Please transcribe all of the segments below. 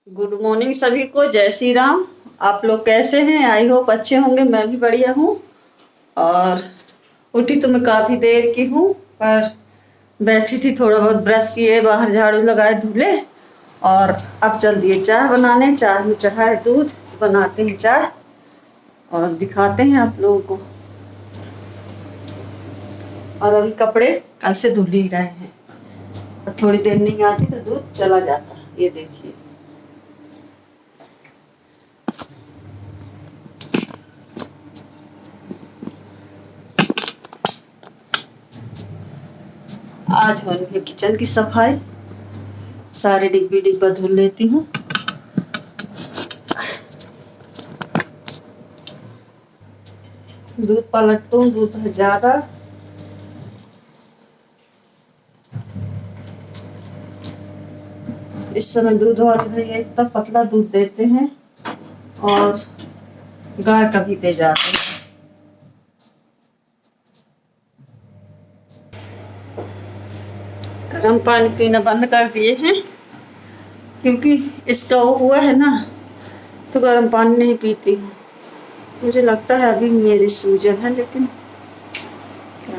Good morning सभी को, जय श्री राम। आप लोग कैसे हैं? आई होप अच्छे होंगे। मैं भी बढ़िया हूँ। और उठी तो मैं काफ़ी देर की हूँ, पर बैठी थी, थोड़ा बहुत ब्रश किए, बाहर झाड़ू लगाए, धुले। और अब चल दिए चाय बनाने। चाय में चढ़ाए दूध, बनाते हैं चाय और दिखाते हैं आप लोगों को। और अभी कपड़े कल से धुल ही रहे हैं, और थोड़ी देर नहीं आती तो दूध चला जाता। ये देखिए, आज हो रही है किचन की सफाई। सारे डिब्बी डिब्बा धुल लेती हूँ। दूध पलटूं, दूध है ज्यादा। इस समय दूध वाले भैया इतना पतला दूध देते हैं, और गाय का भी दे जाते हैं। गर्म पानी पीना बंद कर दिए हैं, क्योंकि स्टोव हुआ है ना, तो गर्म पानी नहीं पीती हूँ। मुझे लगता है अभी मेरी सूजन है, लेकिन क्या।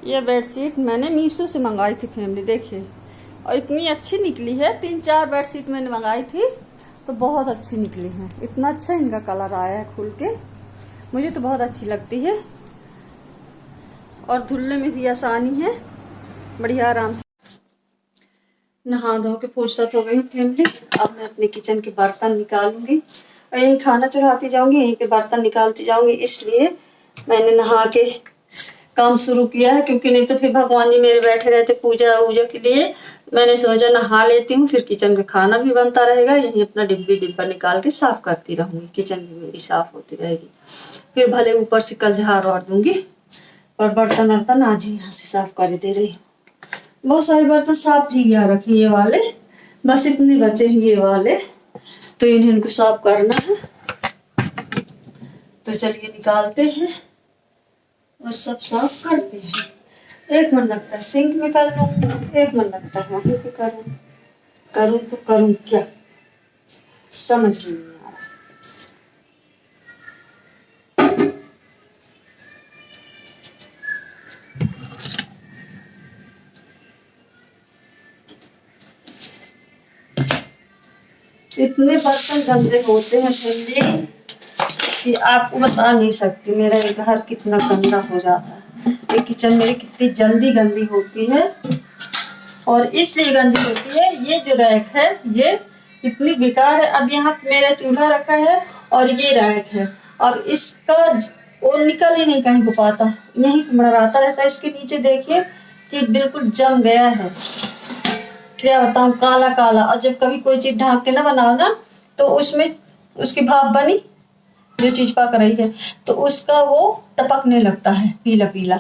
ये बेडशीट मैंने मीशो से मंगाई थी फैमिली, देखिए। और इतनी अच्छी निकली है। 3-4 बेडशीट मैंने मंगाई थी, तो बहुत अच्छी निकली है। इतना अच्छा इनका कलर आया है खुल के, मुझे तो बहुत अच्छी लगती है। और धुलने में भी आसानी है, बढ़िया आराम से। नहा धो के फुर्सत हो गई फैमिली। अब मैं अपने किचन के बर्तन निकालूंगी, और यहीं खाना चढ़ाती जाऊंगी, यहीं पे बर्तन निकालती जाऊंगी। इसलिए मैंने नहा के काम शुरू किया है, क्योंकि नहीं तो फिर भगवान जी मेरे बैठे रहते पूजा वूजा के लिए। मैंने सोचा नहा लेती हूँ, फिर किचन का खाना भी बनता रहेगा। यहीं अपना डिब्बी डिब्बा निकाल के साफ करती रहूंगी, किचन भी मेरी साफ होती रहेगी। फिर भले ऊपर से कल झाड़ वाड़ दूंगी, और बर्तन वर्तन आज ही यहाँ से साफ कर दे रही हूँ। बहुत सारे बर्तन साफ भी किया रखे ये वाले, बस इतने बचे हैं ये वाले, तो इनको साफ करना है। तो चलिए निकालते हैं और सब साफ करते हैं। एक मन लगता है सिंक में कर लूं, एक मन लगता है वहीं पे करूं। करूं तो करूं क्या, समझ में नहीं आ रहा। इतने बर्तन गंदे होते हैं फैमिली कि आपको बता नहीं सकती। मेरा ये घर कितना गंदा हो जाता है। ये किचन मेरी कितनी जल्दी गंदी होती है, और इसलिए गंदी होती है। ये जो रैक है ये इतनी बेकार है। अब यहाँ मेरा चूल्हा रखा है, और ये रैक है। अब इसका वो निकल ही नहीं कहीं को पाता, यहीं मड़राता रहता है। इसके नीचे देखिए कि बिल्कुल जम गया है। क्या बताऊं, काला काला। और जब कभी कोई चीज ढांक के ना बनाओ ना, तो उसमें उसकी भाप बनी, जो चीज पक रही है, तो उसका वो टपकने लगता है पीला पीला।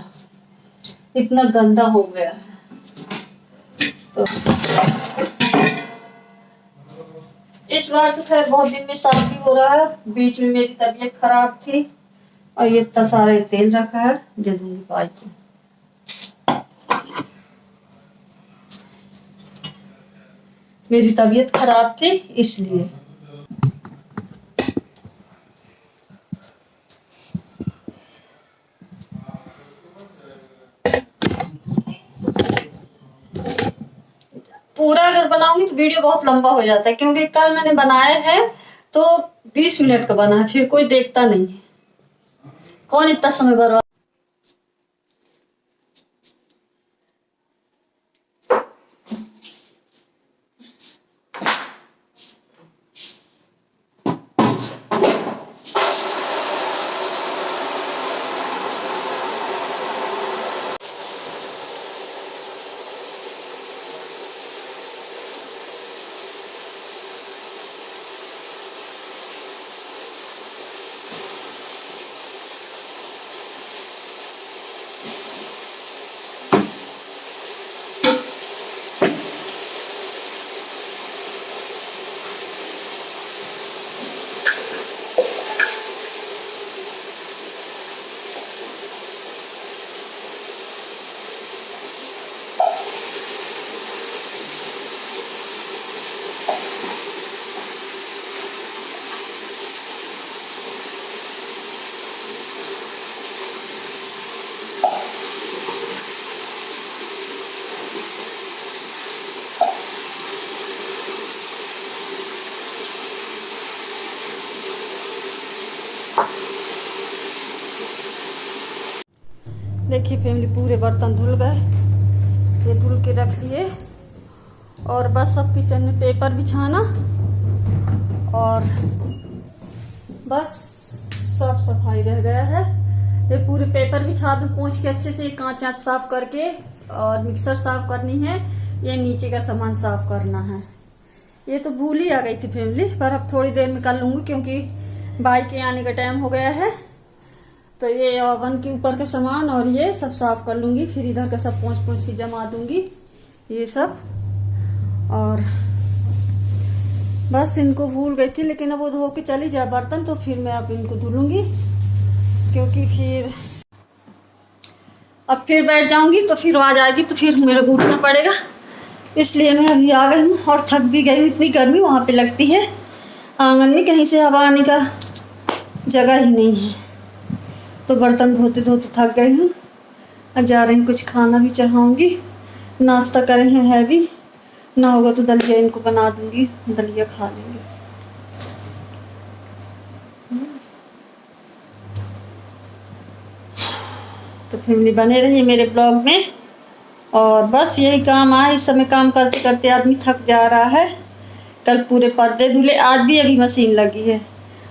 इतना गंदा हो गया है। तो इस बार तो खैर बहुत दिन में साफ भी हो रहा है। बीच में मेरी तबीयत खराब थी, और ये इतना सारा तेल रखा है, दे दूंगी पाई को। मेरी तबीयत खराब थी इसलिए। पूरा अगर बनाऊंगी तो वीडियो बहुत लंबा हो जाता है, क्योंकि कल मैंने बनाया है तो 20 मिनट का बना है, फिर कोई देखता नहीं है। कौन इतना समय बर्बाद। देखिए फैमिली, पूरे बर्तन धुल गए, ये धुल के रख लिए। और बस अब किचन में पेपर बिछाना और बस साफ सफाई रह गया है। ये पूरे पेपर बिछा दूँ पोंछ के अच्छे से, कांच आँच साफ करके, और मिक्सर साफ करनी है, ये नीचे का सामान साफ करना है। ये तो भूल ही आ गई थी फैमिली, पर अब थोड़ी देर में कर लूँगी क्योंकि भाई के आने का टाइम हो गया है। तो ये ओवन के ऊपर का सामान और ये सब साफ कर लूँगी, फिर इधर का सब पोंछ के जमा दूँगी ये सब। और बस इनको भूल गई थी, लेकिन अब वो धो के चली जाए बर्तन तो फिर मैं अब इनको धुलूँगी, क्योंकि फिर बैठ जाऊँगी तो फिर आ जाएगी तो फिर मेरे को उठना पड़ेगा। इसलिए मैं अभी आ गई हूँ और थक भी गई हूँ, इतनी गर्मी वहाँ पे लगती है। आंगन में कहीं से हवा आने का जगह ही नहीं है, तो बर्तन धोते धोते थक गई हूँ। अब जा रही हूँ, कुछ खाना भी चढ़ाऊँगी, नाश्ता करे हैं हैवी, ना होगा तो दलिया इनको बना दूँगी, दलिया खा लेंगे। तो फैमिली बने रहिए मेरे ब्लॉग में। और बस यही काम आए, इस समय काम करते करते आदमी थक जा रहा है। कल पूरे पर्दे धुले, आज भी अभी मशीन लगी है,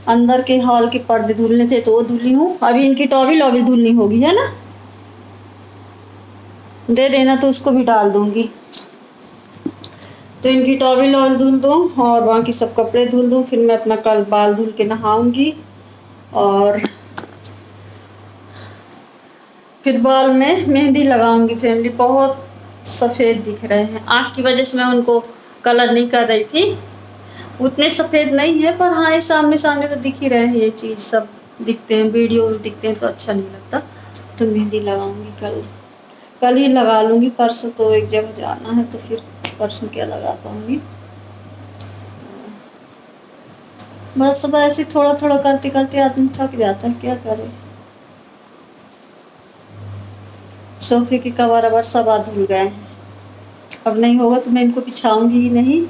अंदर के हॉल के पर्दे धुलने थे तो वो धुली हूँ। अभी इनकी टॉवल धुलनी होगी, है ना, दे देना तो उसको भी डाल दूँगी। तो इनकी टॉवल धुल दूँ और बाकी सब कपड़े धुल दूँ, फिर मैं अपना कल बाल धुल के नहाऊँगी। और फिर बाल में मेहंदी लगाऊंगी फैमिली। बहुत सफ़ेद दिख रहे हैं, आँख की वजह से मैं उनको कलर नहीं कर रही थी, उतने सफ़ेद नहीं है, पर हाँ ये सामने सामने तो दिख ही रहे हैं, ये चीज़ सब दिखते हैं, वीडियो में दिखते हैं तो अच्छा नहीं लगता। तो मेहंदी लगाऊंगी कल ही लगा लूँगी, परसों तो एक जगह जाना है तो फिर परसों क्या लगा पाऊँगी। बस सब ऐसे थोड़ा थोड़ा करते करते आदमी थक जाता है, क्या करे। सोफे के कवर अवर सब धुल गए हैं, अब नहीं होगा तो मैं इनको बिछाऊंगी ही नहीं,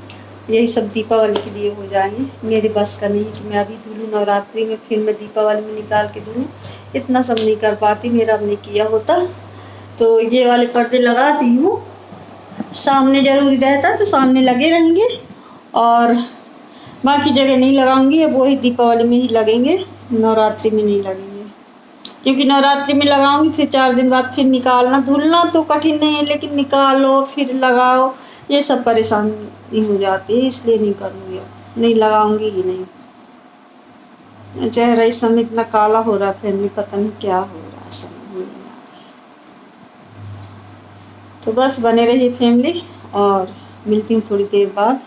यही सब दीपावली के लिए हो जाएंगे। मेरे बस का नहीं कि मैं अभी धुलूँ नवरात्रि में, फिर मैं दीपावली में निकाल के धुलूँ, इतना सब नहीं कर पाती, मेरा अब नहीं किया होता। तो ये वाले पर्दे लगा दी हूँ, सामने ज़रूरी रहता तो सामने लगे रहेंगे, और बाकी जगह नहीं लगाऊंगी, अब वही दीपावली में ही लगेंगे, नवरात्रि में नहीं लगेंगे। क्योंकि नवरात्रि में लगाऊंगी, फिर 4 दिन बाद फिर निकालना, धुलना तो कठिन नहीं है, लेकिन निकालो फिर लगाओ, ये सब परेशानी हो जाती है, इसलिए नहीं करूँगी, नहीं लगाऊंगी ही नहीं। चेहरा इस समय इतना काला हो रहा है फैमिली, पता नहीं क्या हो रहा है समझ नहीं आ रहा। तो बस बने रहिए फैमिली, और मिलती हूँ थोड़ी देर बाद।